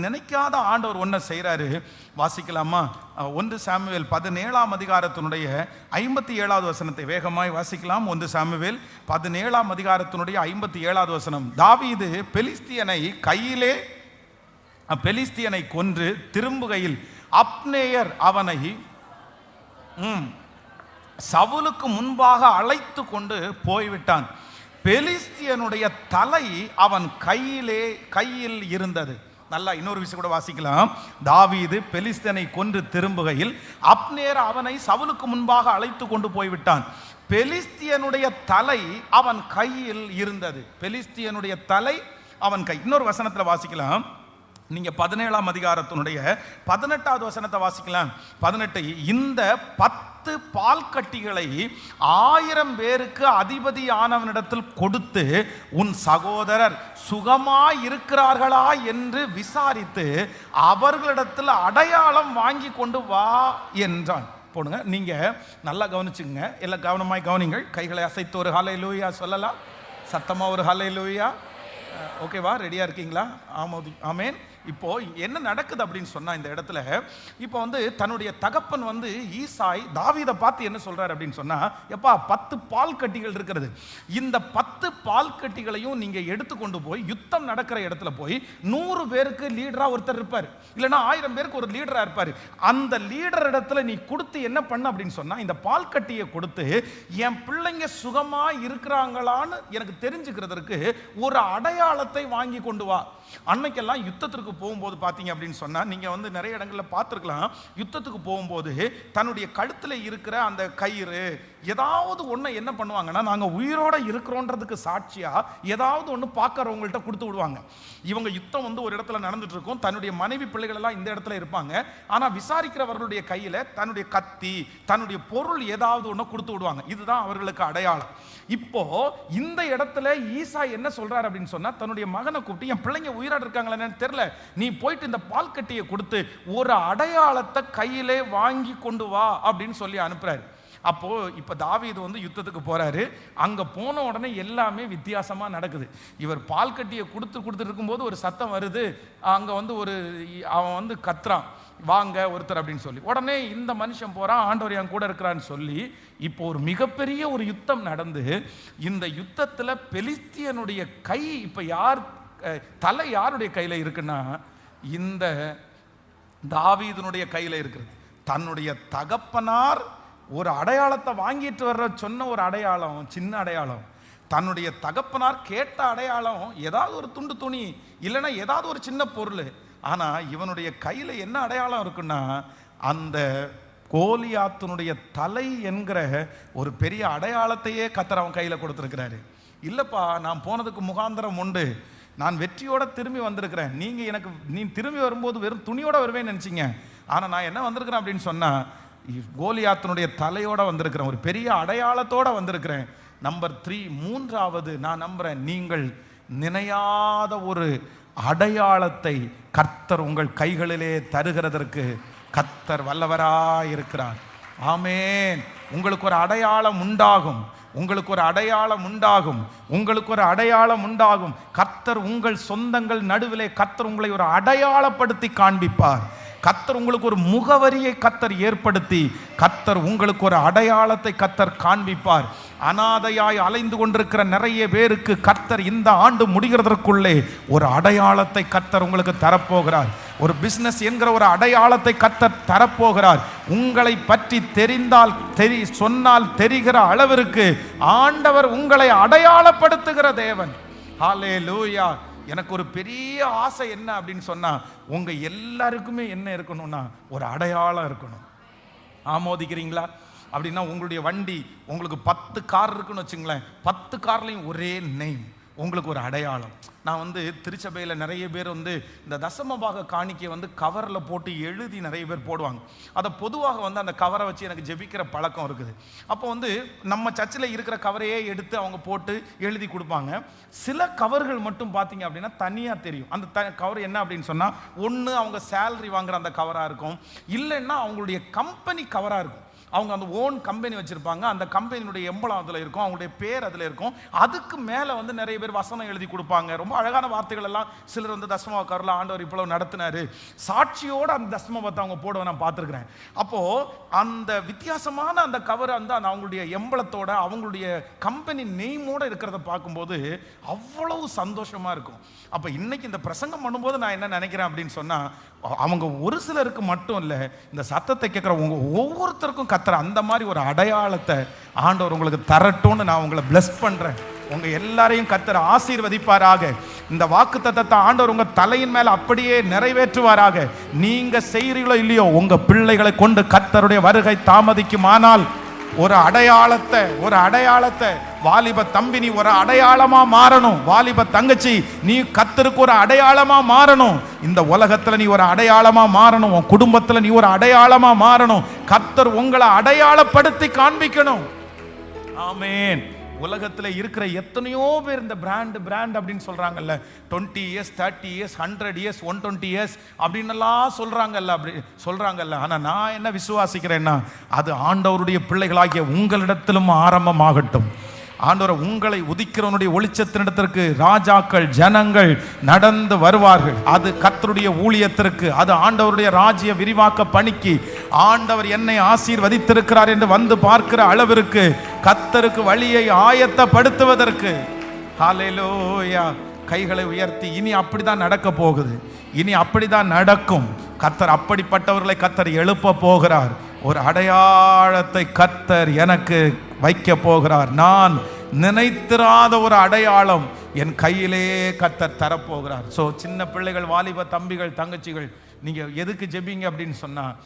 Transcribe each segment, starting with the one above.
நினைக்காத ஆண்டவர் ஒன்றை செய்கிறாரு. வாசிக்கலாமா? 1 சாமுவேல் 17ஆம் அதிகாரத்தினுடைய 57வது வசனத்தை வேகமாய் வாசிக்கலாம். 1 சாமுவேல் 17ஆம் அதிகாரத்தினுடைய 57வது வசனம். தாவீது பெலிஸ்தியனை கொன்று திரும்புகையில் அப்னேயர் அவனை சவுலுக்கு முன்பாக அழைத்து கொண்டு போய்விட்டான். பெலிஸ்தியனுடைய தலை அவன் கையில் இருந்தது. நல்லா இன்னொரு விஷயம் கூட வாசிக்கலாம். தாவீது பெலிஸ்தியனை கொன்று திரும்புகையில் அப்னேர் அவனை சவுலுக்கு முன்பாக அழைத்து கொண்டு போய்விட்டான். பெலிஸ்தியனுடைய தலை அவன் கையில் இருந்தது. பெலிஸ்தியனுடைய தலை அவன் கை. இன்னொரு வசனத்தில் வாசிக்கலாம். நீங்க 17ஆம் அதிகாரத்தினுடைய 18வது வசனத்தை வாசிக்கலாம். 18. இந்த 10 பால் கட்டிகளை 1000 பேருக்கு அதிபதி ஆனவனிடத்தில் கொடுத்து உன் சகோதரர் சுகமாய் இருக்கிறார்களா என்று விசாரித்து அவர்களிடத்தில் அடையாளம் வாங்கி கொண்டு வா என்றான். போடுங்க, நீங்க நல்லா கவனிச்சுங்க. எல்லாம் கவனமாய் கவனிங்கள். கைகளை அசைத்து ஒரு ஹல்லேலூயா சொல்லலாம். சத்தமா ஒரு ஹல்லேலூயா. ஓகேவா? ரெடியா இருக்கீங்களா? ஆமென். இப்போ என்ன நடக்குது அப்படின்னு சொன்னா, இந்த இடத்துல இப்போ தன்னுடைய தகப்பன் ஈசாய் தாவீதை பார்த்து என்ன சொல்றாரு அப்படின்னு சொன்னா, எப்பா 10 பால் கட்டிகள் இருக்கிறது, இந்த 10 பால் கட்டிகளையும் நீங்க எடுத்துக்கொண்டு போய் யுத்தம் நடக்கிற இடத்துல போய் 100 பேருக்கு லீடரா ஒருத்தர் இருப்பார், இல்லைன்னா 1000 பேருக்கு ஒரு லீடரா இருப்பார். அந்த லீடர் இடத்துல நீ கொடுத்து என்ன பண்ண அப்படின்னு சொன்னா, இந்த பால் கட்டியை கொடுத்து என் பிள்ளைங்க சுகமா இருக்கிறாங்களான்னு எனக்கு தெரிஞ்சுக்கிறதுக்கு ஒரு அடையாளத்தை வாங்கி கொண்டு வா. அன்னைக்கெல்லாம் யுத்தத்திற்கு போகும்போது பார்த்தீங்க அப்படின்னு சொன்னா, நீங்க நிறைய இடங்களில் பார்த்துருக்கலாம். யுத்தத்துக்கு போகும்போது தன்னுடைய கழுத்தில் இருக்கிற அந்த கயிறு ஏதாவது ஒன்று என்ன பண்ணுவாங்கன்னா, நாங்கள் உயிரோட இருக்கிறோன்றதுக்கு சாட்சியா ஏதாவது ஒன்று பார்க்கறவங்கள்ட்ட கொடுத்து விடுவாங்க. இவங்க யுத்தம் ஒரு இடத்துல நடந்துட்டு இருக்கும், தன்னுடைய மனைவி பிள்ளைகள் எல்லாம் இந்த இடத்துல இருப்பாங்க. ஆனால் விசாரிக்கிறவர்களுடைய கையில் தன்னுடைய கத்தி, தன்னுடைய பொருள் ஏதாவது ஒன்று கொடுத்து விடுவாங்க. இதுதான் அவர்களுக்கு அடையாளம். இப்போ இந்த இடத்துல ஈசா என்ன சொல்றாரு அப்படின்னு சொன்னா, தன்னுடைய மகனை கூப்பிட்டு என் பிள்ளைங்க உயிரோட இருக்காங்களேன்னு தெரியல, நீ போயிட்டு இந்த பால் கட்டியை கொடுத்து ஒரு அடையாளத்தை கையிலே வாங்கி கொண்டு வா அப்படின்னு சொல்லி அனுப்புறாரு. அப்போ இப்ப தாவீது யுத்தத்துக்கு போறாரு. அங்க போன உடனே எல்லாமே வித்தியாசமா நடக்குது. இவர் பால் கட்டியை கொடுத்துட்டு இருக்கும்போது ஒரு சத்தம் வருது. அங்க அவன் கத்துறான், வாங்க ஒருத்தர் அப்படின்னு சொல்லி. உடனே இந்த மனுஷன் போறான், ஆண்டவர் என் கூட இருக்கிறான்னு சொல்லி. இப்போ ஒரு மிகப்பெரிய ஒரு யுத்தம் நடந்து, இந்த யுத்தத்துல பெலிஸ்தியனுடைய கை இப்ப தலை யாருடைய கையில இருக்குன்னா, இந்த தாவீதுனுடைய கையில இருக்கிறது. தன்னுடைய தகப்பனார் ஒரு அடையாளத்தை வாங்கிட்டு வர்ற சொன்ன ஒரு அடையாளம், சின்ன அடையாளம். தன்னுடைய தகப்பனார் கேட்ட அடையாளம் ஏதாவது ஒரு துண்டு துணி, இல்லைன்னா ஏதாவது ஒரு சின்ன பொருள். ஆனா இவனுடைய கையில என்ன அடையாளம் இருக்குன்னா, அந்த கோலியாத்தினுடைய தலை என்கிற ஒரு பெரிய அடையாளத்தையே கர்த்தர் அவன் கையில கொடுத்திருக்கிறாரு. இல்லப்பா, நான் போனதுக்கு முகாந்திரம் உண்டு, நான் வெற்றியோட திரும்பி வந்திருக்கிறேன். நீ திரும்பி வரும்போது வெறும் துணியோட வருவேன்னு நினைச்சீங்க. ஆனா நான் என்ன வந்திருக்கிறேன் அப்படின்னு சொன்னா, கோலியாத்தினுடைய தலையோட வந்திருக்கிறேன், ஒரு பெரிய அடையாளத்தோட வந்திருக்கிறேன். நம்பர் 3, மூன்றாவது நான் நம்புறேன், நீங்கள் நினையாத ஒரு அடையாளத்தை கர்த்தர் உங்கள் கைகளிலே தருகிறதற்கு கர்த்தர் வல்லவராயிருக்கிறார். ஆமென். உங்களுக்கு ஒரு அடையாளம் உண்டாகும், உங்களுக்கு ஒரு அடையாளம் உண்டாகும், உங்களுக்கு ஒரு அடையாளம் உண்டாகும். கர்த்தர் உங்கள் சொந்தங்கள் நடுவிலே கர்த்தர் உங்களை ஒரு அடையாளப்படுத்தி காண்பிப்பார். கர்த்தர் உங்களுக்கு ஒரு முகவரியை கர்த்தர் ஏற்படுத்தி கர்த்தர் உங்களுக்கு ஒரு அடையாளத்தை கர்த்தர் காண்பிப்பார். அனாதையாய் அலைந்து கொண்டிருக்கிற நிறைய பேருக்கு கர்த்தர் இந்த ஆண்டு முடிகிறதற்குள்ளே ஒரு அடையாளத்தை கர்த்தர் உங்களுக்கு தரப்போகிறார். ஒரு பிசினஸ் என்கிற ஒரு அடையாளத்தை கர்த்தர் தரப்போகிறார். உங்களை பற்றி சொன்னால் தெரிகிற அளவிற்கு ஆண்டவர் உங்களை அடையாளப்படுத்துகிற தேவன். ஹல்லேலூயா. எனக்கு ஒரு பெரிய ஆசை என்ன அப்படின்னு சொன்னா, உங்க எல்லாருக்குமே என்ன இருக்கணும்னா ஒரு அடையாளம் இருக்கணும். ஆமோதிக்கிறீங்களா? அப்படின்னா உங்களுடைய வண்டி, உங்களுக்கு 10 கார் இருக்குன்னு வச்சுங்களேன், 10 கார்லையும் ஒரே நேம், உங்களுக்கு ஒரு அடையாளம். நான் திருச்சபையில் நிறைய பேர் இந்த தசமபாக காணிக்கை கவரில் போட்டு எழுதி நிறைய பேர் போடுவாங்க. அதை பொதுவாக அந்த கவரை வச்சு எனக்கு ஜெபிக்கிற பழக்கம் இருக்குது. அப்போ நம்ம சர்ச்சில் இருக்கிற கவரையே எடுத்து அவங்க போட்டு எழுதி கொடுப்பாங்க. சில கவர்கள் மட்டும் பார்த்தீங்க அப்படின்னா தனியாக தெரியும். அந்த கவர் என்ன அப்படின்னு சொன்னால், ஒன்று அவங்க சேலரி வாங்குற அந்த கவராக இருக்கும், இல்லைன்னா அவங்களுடைய கம்பெனி கவராக இருக்கும். அவங்க அந்த ஓன் கம்பெனி வச்சுருப்பாங்க. அந்த கம்பெனியுடைய எம்பளம் அதில் இருக்கும், அவங்களுடைய பேர் அதில் இருக்கும். அதுக்கு மேலே வந்து நிறைய பேர் வசனம் எழுதி கொடுப்பாங்க. ரொம்ப அழகான வார்த்தைகள் எல்லாம். சிலர் வந்து தசமபாகத்தில் ஆண்டவர் இவ்வளவு நடத்தினாரு சாட்சியோடு அந்த தசமபாகத்தை அவங்க போடுவேன் நான் பார்த்துருக்கிறேன். அப்போது அந்த வித்தியாசமான அந்த கவர் அந்த அவங்களுடைய எம்பளத்தோட அவங்களுடைய கம்பெனி நேமோடு இருக்கிறத பார்க்கும்போது அவ்வளவு சந்தோஷமாக இருக்கும். அப்போ இன்னைக்கு இந்த பிரசங்கம் பண்ணும்போது நான் என்ன நினைக்கிறேன் அப்படின்னு சொன்னால், அவங்க ஒரு சிலருக்கு மட்டும் இல்லை, இந்த சத்தத்தை கேட்குறவங்க ஒவ்வொருத்தருக்கும் கத்துற அந்த மாதிரி ஒரு அடையாளத்தை ஆண்டவர் உங்களுக்கு தரட்டும்னு நான் உங்களை பிளஸ் பண்ணுறேன். உங்க எல்லாரையும் கர்த்தர் ஆசீர்வதிப்பாராக. இந்த வாக்குத்தத்தத்தை ஆண்டவர் உங்க தலையின் மேல அப்படியே நிறைவேற்றுவாராக. நீங்க செய்கிறீங்களோ இல்லையோ, உங்க பிள்ளைகளை கொண்டு கர்த்தருடைய வருகை தாமதிக்குமானால் ஒரு அடையாளத்தை வாலிப தம்பி நீ ஒரு அடையாளமா மாறணும். வாலிப தங்கச்சி நீ கர்த்தருக்கு ஒரு அடையாளமா மாறணும். இந்த உலகத்துல நீ ஒரு அடையாளமா மாறணும். உன் குடும்பத்துல நீ ஒரு அடையாளமா மாறணும். கர்த்தர் உங்களை அடையாளப்படுத்தி காண்பிக்கணும். ஆமென். உலகத்தில் இருக்கிற எத்தனையோ பேர் இந்த பிராண்ட் அப்படின்னு சொல்றாங்கல்ல, 20 years 30 years 100 years 120 years அப்படின்னெல்லாம் சொல்றாங்கல்ல. ஆனா நான் என்ன விசுவாசிக்கிறேன்னா, அது ஆண்டவருடைய பிள்ளைகளாகிய உங்களிடத்திலும் ஆரம்பமாகட்டும். ஆண்டவர் உங்களை உதிக்கிறவனுடைய ஒளிச்சத்தினிடத்திற்கு ராஜாக்கள் ஜனங்கள் நடந்து வருவார்கள். அது கர்த்தருடைய ஊழியத்திற்கு, அது ஆண்டவருடைய ராஜ்ய விரிவாக்க பணிக்கு ஆண்டவர் என்னை ஆசீர்வதித்திருக்கிறார் என்று வந்து பார்க்கிற அளவிற்கு கர்த்தருக்கு வழியை ஆயத்தப்படுத்துவதற்கு. ஹல்லேலூயா. கைகளை உயர்த்தி இனி அப்படிதான் நடக்க போகுது. இனி அப்படிதான் நடக்கும். கர்த்தர் அப்படிப்பட்டவர்களை கர்த்தர் எழுப்ப போகிறார். ஒரு அடையாளத்தை கர்த்தர் எனக்கு வைக்க போகிறார். நான் நினைத்திராத ஒரு அடையாளம் என் கையிலே கர்த்தர் தரப்போகிறார். ஸோ சின்ன பிள்ளைகள், வாலிப தம்பிகள், தங்கச்சிகள், நீங்கள் எதுக்கு ஜெபிங்க அப்படின்னு சொன்னால்,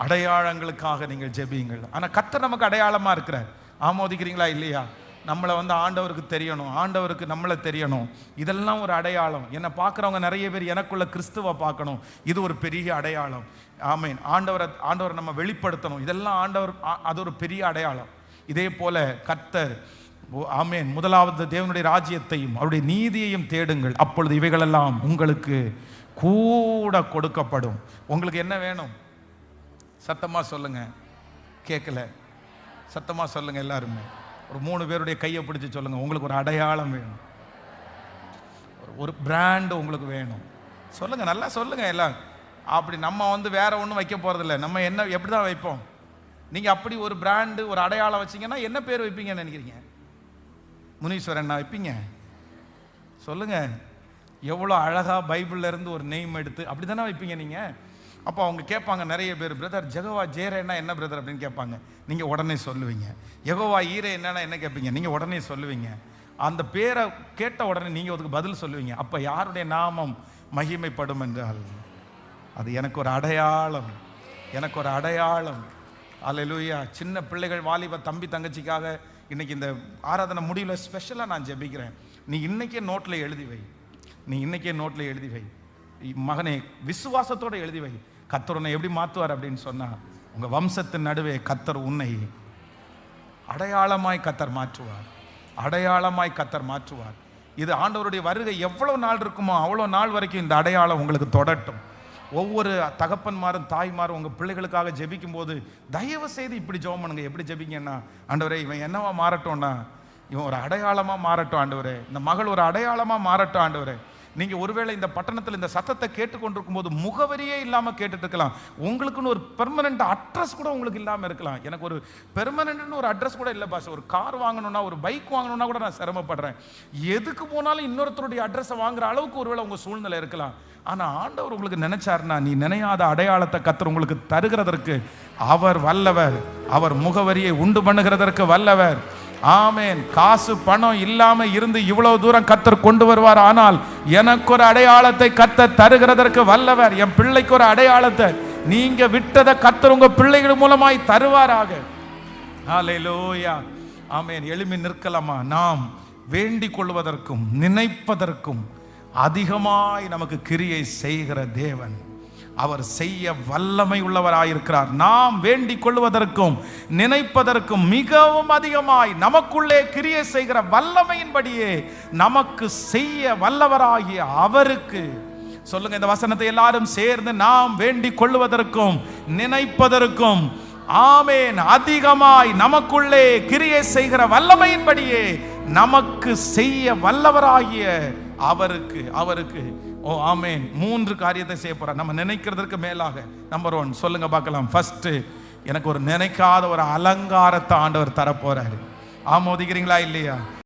அடையாளங்களுக்காக நீங்கள் ஜெபிங்கள். ஆனால் கர்த்தர் நமக்கு அடையாளமாக இருக்கிறார். ஆமோதிக்கிறீங்களா இல்லையா? நம்மளை வந்து ஆண்டவருக்கு தெரியணும், ஆண்டவருக்கு நம்மளை தெரியணும். இதெல்லாம் ஒரு அடையாளம். என்னை பார்க்குறவங்க நிறைய பேர் எனக்குள்ள கிறிஸ்துவை பார்க்கணும். இது ஒரு பெரிய அடையாளம். ஆமீன். ஆண்டவரை நம்ம வெளிப்படுத்தணும். இதெல்லாம் ஆண்டவர், அது ஒரு பெரிய அடையாளம். இதே போல கர்த்தர், ஆமேன், முதலாவது தேவனுடைய ராஜ்யத்தையும் அவருடைய நீதியையும் தேடுங்கள், அப்பொழுது இவைகளெல்லாம் உங்களுக்கு கூட கொடுக்கப்படும். உங்களுக்கு என்ன வேணும்? சத்தமா சொல்லுங்க. கேட்கல, சத்தமா சொல்லுங்க. எல்லாருமே ஒரு 3 பேருடைய கையை பிடிச்சி சொல்லுங்க. உங்களுக்கு ஒரு அடையாளம் வேணும், ஒரு பிராண்ட் உங்களுக்கு வேணும். சொல்லுங்க, நல்லா சொல்லுங்க எல்லாம். அப்படி நம்ம வந்து வேற ஒன்றும் வைக்க போறதில்லை. நம்ம என்ன எப்படி தான் வைப்போம்? நீங்கள் அப்படி ஒரு பிராண்டு, ஒரு அடையாளம் வச்சிங்கன்னா என்ன பேர் வைப்பீங்கன்னு நினைக்கிறீங்க? முனீஸ்வரன் வைப்பீங்க? சொல்லுங்க. எவ்வளோ அழகாக பைபிள்ல இருந்து ஒரு நேம் எடுத்து அப்படி தானே வைப்பீங்க நீங்கள். அப்போ அவங்க கேட்பாங்க நிறைய பேர், பிரதர் ஜெகோவா ஜேரேன்னா என்ன பிரதர் அப்படின்னு கேட்பாங்க. நீங்கள் உடனே சொல்லுவீங்க. யெகோவா ஈரே என்னன்னா என்ன கேட்பீங்க, நீங்கள் உடனே சொல்லுவீங்க. அந்த பேரை கேட்ட உடனே நீங்கள் அதுக்கு பதில் சொல்லுவீங்க. அப்போ யாருடைய நாமம் மகிமைப்படும் என்றால், அது எனக்கு ஒரு அடையாளம், எனக்கு ஒரு அடையாளம். அல்லேலூயா. சின்ன பிள்ளைகள், வாலிப தம்பி தங்கச்சிக்காக இன்னைக்கு இந்த ஆராதனை முடியல ஸ்பெஷலாக நான் ஜெபிக்கிறேன். நீ இன்னைக்கே நோட்டில் எழுதி வை. நீ இன்னைக்கே நோட்டில் எழுதி வை மகனே, விசுவாசத்தோடு எழுதி வை. கர்த்தர் உன்னை எப்படி மாற்றுவார் அப்படின்னு சொன்னால், உங்கள் வம்சத்தின் நடுவே கர்த்தர் உன்னை அடையாளமாய் கர்த்தர் மாற்றுவார். அடையாளமாய் கர்த்தர் மாற்றுவார். இது ஆண்டவருடைய வருகை எவ்வளோ நாள் இருக்குமோ அவ்வளோ நாள் வரைக்கும் இந்த அடையாளம் உங்களுக்கு தொடட்டும். ஒவ்வொரு தகப்பன்மாரும் தாய்மாரும் உங்கள் பிள்ளைகளுக்காக ஜெபிக்கும் போது தயவு செய்து இப்படி ஜெபம் பண்ணுங்க. எப்படி ஜெபிங்கன்னா, ஆண்டவரே இவன் என்னவா மாறட்டும்னா, இவன் ஒரு அடையாளமாக மாறட்டும் ஆண்டவரே, இந்த மகள் ஒரு அடையாளமாக மாறட்டும் ஆண்டவரே. நீங்கள் ஒருவேளை இந்த பட்டணத்தில் இந்த சத்தத்தை கேட்டுக்கொண்டிருக்கும் போது முகவரியே இல்லாமல் கேட்டுட்டு இருக்கலாம். உங்களுக்குன்னு ஒரு பெர்மனண்ட் அட்ரஸ் கூட உங்களுக்கு இல்லாமல் இருக்கலாம். எனக்கு ஒரு பெர்மனண்ட்னு ஒரு அட்ரஸ் கூட இல்லை பாஸ். ஒரு கார் வாங்கணும்னா, ஒரு பைக் வாங்கணும்னா கூட நான் சிரமப்படுறேன். எதுக்கு போனாலும் இன்னொருத்தருடைய அட்ரஸை வாங்குற அளவுக்கு ஒருவேளை உங்கள் சூழ்நிலை இருக்கலாம். ஆனால் ஆண்டவர் உங்களுக்கு நினைச்சாருன்னா, நீ நினையாத அடையாளத்தை கர்த்தர் உங்களுக்கு தருகிறதற்கு அவர் வல்லவர். அவர் முகவரியை உண்டு பண்ணுகிறதற்கு வல்லவர். ஆமேன். காசு பணம் இல்லாம இருந்து இவ்வளவு தூரம் கர்த்தர் கொண்டு வருவார். ஆனால் எனக்கு ஒரு அடையாளத்தை கர்த்தர் தருகிறதற்கு வல்லவர். என் பிள்ளைக்கு ஒரு அடையாளத்தை நீங்க விட்டதை கர்த்தர் உங்க பிள்ளைகள் மூலமாய் தருவாராக. ஹல்லேலூயா. ஆமேன். எழும்பி நிற்கலாமா? நாம் வேண்டிக் கொள்வதற்கும் நினைப்பதற்கும் அதிகமாய் நமக்கு கிரியை செய்கிற தேவன். அவர் செய்ய வல்லமை உள்ளவராயிருக்கிறார். நாம் வேண்டிக் கொள்வதற்கும் நினைப்பதற்கும் மிகவும் அதிகமாய் நமக்குள்ளே கிரியை செய்கிற வல்லமையின்படியே நமக்கு செய்ய வல்லவராகிய அவருக்கு. சொல்லுங்க இந்த வசனத்தை எல்லாரும் சேர்ந்து. நாம் வேண்டிக் கொள்வதற்கும் நினைப்பதற்கும் ஆமென். அதிகமாய் நமக்குள்ளே கிரியை செய்கிற வல்லமையின்படியே நமக்கு செய்ய வல்லவராகிய அவருக்கு ஓ ஆமென் 3 காரியத்தை செய்ய போறார். நம்ம நினைக்கிறதுக்கு மேலாக. நம்பர் 1 சொல்லுங்க பார்க்கலாம். ஃபர்ஸ்ட், எனக்கு ஒரு நினைக்காத ஒரு அலங்காரத்தை ஆண்டவர் தரப்போறாரு. ஆமோதிக்கிறீங்களா இல்லையா?